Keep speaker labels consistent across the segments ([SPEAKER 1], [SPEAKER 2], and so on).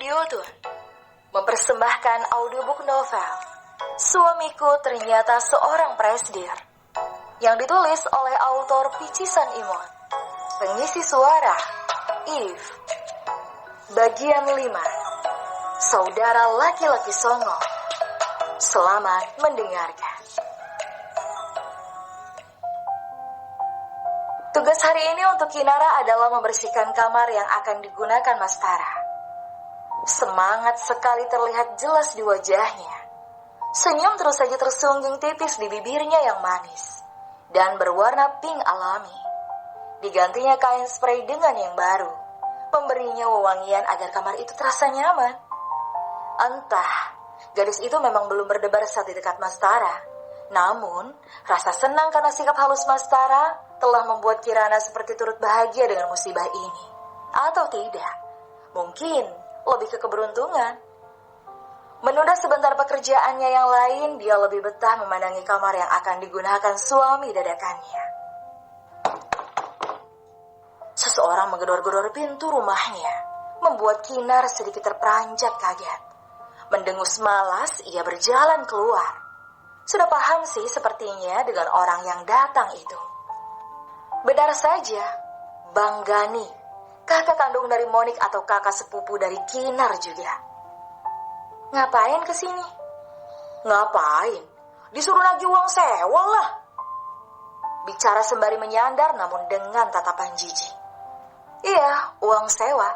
[SPEAKER 1] Audiotune mempersembahkan audiobook novel Suamiku Ternyata Seorang Presdir yang ditulis oleh autor Picisan Imon. Pengisi suara If. Bagian 5. Saudara laki-laki songong. Selamat mendengarkan. Tugas hari ini untuk Kinara adalah membersihkan kamar yang akan digunakan Mas Tara. Semangat sekali terlihat jelas di wajahnya. Senyum terus saja tersungging tipis di bibirnya yang manis dan berwarna pink alami. Digantinya kain spray dengan yang baru, memberinya wewangian agar kamar itu terasa nyaman. Entah, gadis itu memang belum berdebar saat di dekat Mas Tara. Namun, rasa senang karena sikap halus Mas Tara telah membuat Kirana seperti turut bahagia dengan musibah ini. Atau tidak, mungkin lebih ke keberuntungan. Menunda sebentar pekerjaannya yang lain, dia lebih betah memandangi kamar yang akan digunakan suami dadakannya. Seseorang menggedor-gedor pintu rumahnya, membuat Kinar sedikit terperanjat kaget. Mendengus malas, ia berjalan keluar. Sudah paham sih sepertinya dengan orang yang datang itu. Benar saja, Bang Gani, kakak kandung dari Monik atau kakak sepupu dari Kinar juga. Ngapain kesini? Ngapain? Disuruh nagih uang sewa lah. Bicara sembari menyandar namun dengan tatapan jijik. Iya, uang sewa.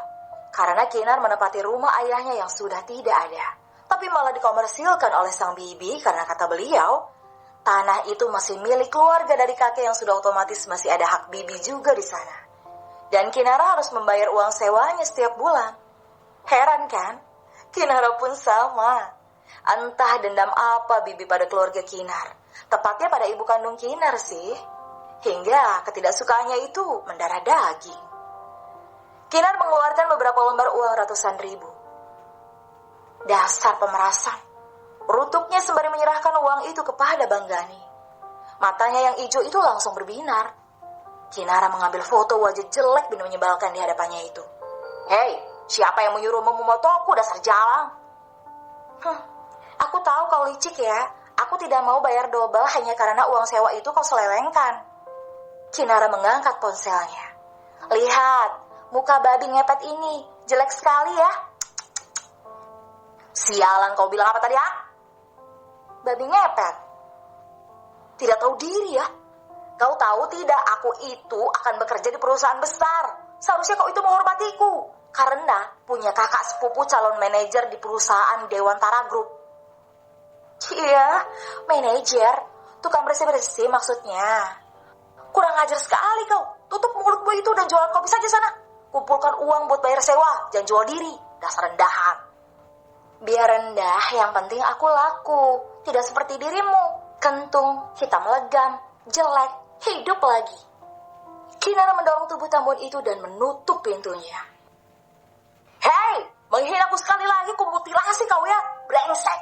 [SPEAKER 1] Karena Kinar menempati rumah ayahnya yang sudah tidak ada. Tapi malah dikomersilkan oleh sang bibi karena kata beliau, tanah itu masih milik keluarga dari kakek yang sudah otomatis masih ada hak bibi juga di sana. Dan Kinara harus membayar uang sewanya setiap bulan. Heran kan? Kinara pun sama. Entah dendam apa bibi pada keluarga Kinar. Tepatnya pada ibu kandung Kinar sih. Hingga ketidaksukaannya itu mendarah daging. Kinar mengeluarkan beberapa lembar uang ratusan ribu. Dasar pemerasan. Rutuknya sembari menyerahkan uang itu kepada Bang Gani. Matanya yang hijau itu langsung berbinar. Kinara mengambil foto wajah jelek dan menyebalkan di hadapannya itu. Hei, siapa yang menyuruhmu memotoku, dasar jalang? Aku tahu kau licik ya. Aku tidak mau bayar double hanya karena uang sewa itu kau selewengkan. Kinara mengangkat ponselnya. Lihat, muka babi ngepet ini jelek sekali ya. Sialan, kau bilang apa tadi ya? Babi ngepet? Tidak tahu diri ya? Kau tahu tidak, aku itu akan bekerja di perusahaan besar. Seharusnya kau itu menghormatiku. Karena punya kakak sepupu calon manajer di perusahaan Dewantara Group. Iya, manajer. Tukang bersih-bersih maksudnya. Kurang ajar sekali kau. Tutup mulutmu itu dan jualan kopi saja sana. Kumpulkan uang buat bayar sewa. Jangan jual diri. Dasar rendahan. Biar rendah, yang penting aku laku. Tidak seperti dirimu. Kentung, hitam legam, jelek, hidup lagi. Kinara mendorong tubuh Tambun itu dan menutup pintunya. Hei, menghinaku sekali lagi, kumutilasi kau ya, brengsek.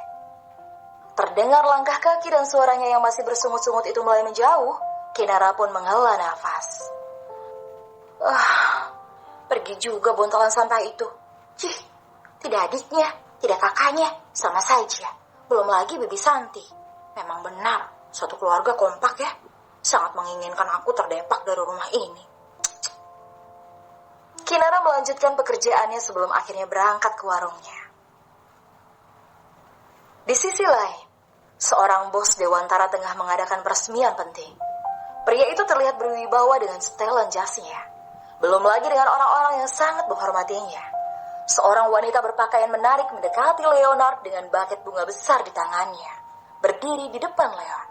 [SPEAKER 1] Terdengar langkah kaki dan suaranya yang masih bersungut-sungut itu mulai menjauh. Kinara pun menghela nafas. Pergi juga bontolan sampah itu. Cih, tidak adiknya, tidak kakaknya, sama saja. Belum lagi Bibi Santi. Memang benar, suatu keluarga kompak ya. Sangat menginginkan aku terdepak dari rumah ini. Kinara melanjutkan pekerjaannya sebelum akhirnya berangkat ke warungnya. Di sisi lain, seorang bos Dewantara tengah mengadakan peresmian penting. Pria itu terlihat berwibawa dengan setelan jasnya. Belum lagi dengan orang-orang yang sangat menghormatinya. Seorang wanita berpakaian menarik mendekati Leonard dengan buket bunga besar di tangannya. Berdiri di depan Leon.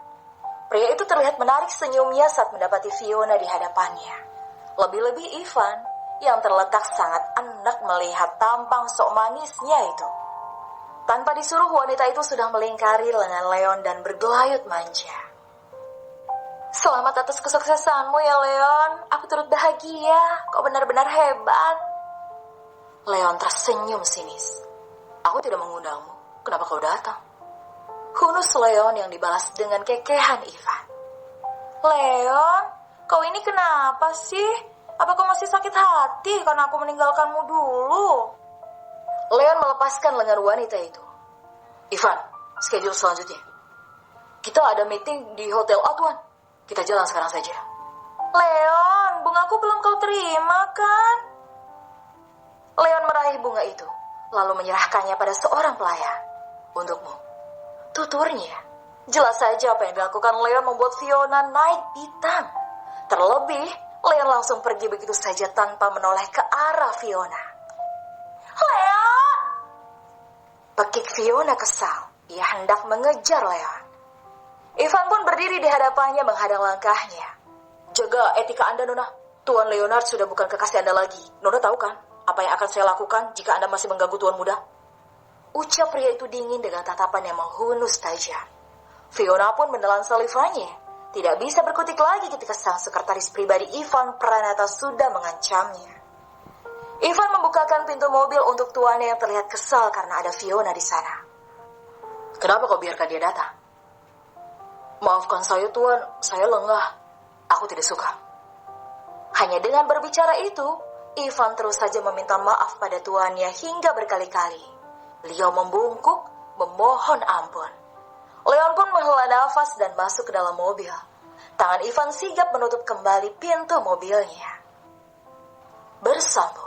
[SPEAKER 1] Pria itu terlihat menarik senyumnya saat mendapati Fiona di hadapannya. Lebih-lebih Ivan yang terletak sangat enak melihat tampang sok manisnya itu. Tanpa disuruh, wanita itu sudah melingkari lengan Leon dan bergelayut manja. Selamat atas kesuksesanmu ya Leon. Aku turut bahagia. Kau benar-benar hebat. Leon tersenyum sinis. Aku tidak mengundangmu. Kenapa kau datang? Hunus Leon yang dibalas dengan kekehan Ivan. Leon, kau ini kenapa sih? Apa kau masih sakit hati karena aku meninggalkanmu dulu? Leon melepaskan lengan wanita itu. Ivan, schedule selanjutnya. Kita ada meeting di Hotel Atuan. Kita jalan sekarang saja. Leon, bungaku belum kau terima kan? Leon meraih bunga itu, lalu menyerahkannya pada seorang pelayan. Untukmu. Tuturnya. Jelas saja apa yang dilakukan Leon membuat Fiona naik pitam. Terlebih, Leon langsung pergi begitu saja tanpa menoleh ke arah Fiona. Leon! Pekik Fiona kesal. Ia hendak mengejar Leon. Ivan pun berdiri di hadapannya menghadang langkahnya. Jaga etika Anda, Nona. Tuan Leonard sudah bukan kekasih Anda lagi. Nona tahu kan apa yang akan saya lakukan jika Anda masih mengganggu Tuan Muda? Ucap pria itu dingin dengan tatapan yang menghunus tajam. Fiona pun menelan salivannya. Tidak bisa berkutik lagi ketika sang sekretaris pribadi Ivan Pranata sudah mengancamnya. Ivan membukakan pintu mobil untuk tuannya yang terlihat kesal karena ada Fiona di sana. Kenapa kau biarkan dia datang? Maafkan saya, Tuan. Saya lengah. Aku tidak suka. Hanya dengan berbicara itu, Ivan terus saja meminta maaf pada tuannya hingga berkali-kali. Beliau membungkuk, memohon ampun. Leon pun menghela nafas dan masuk ke dalam mobil. Tangan Ivan sigap menutup kembali pintu mobilnya. Bersambung.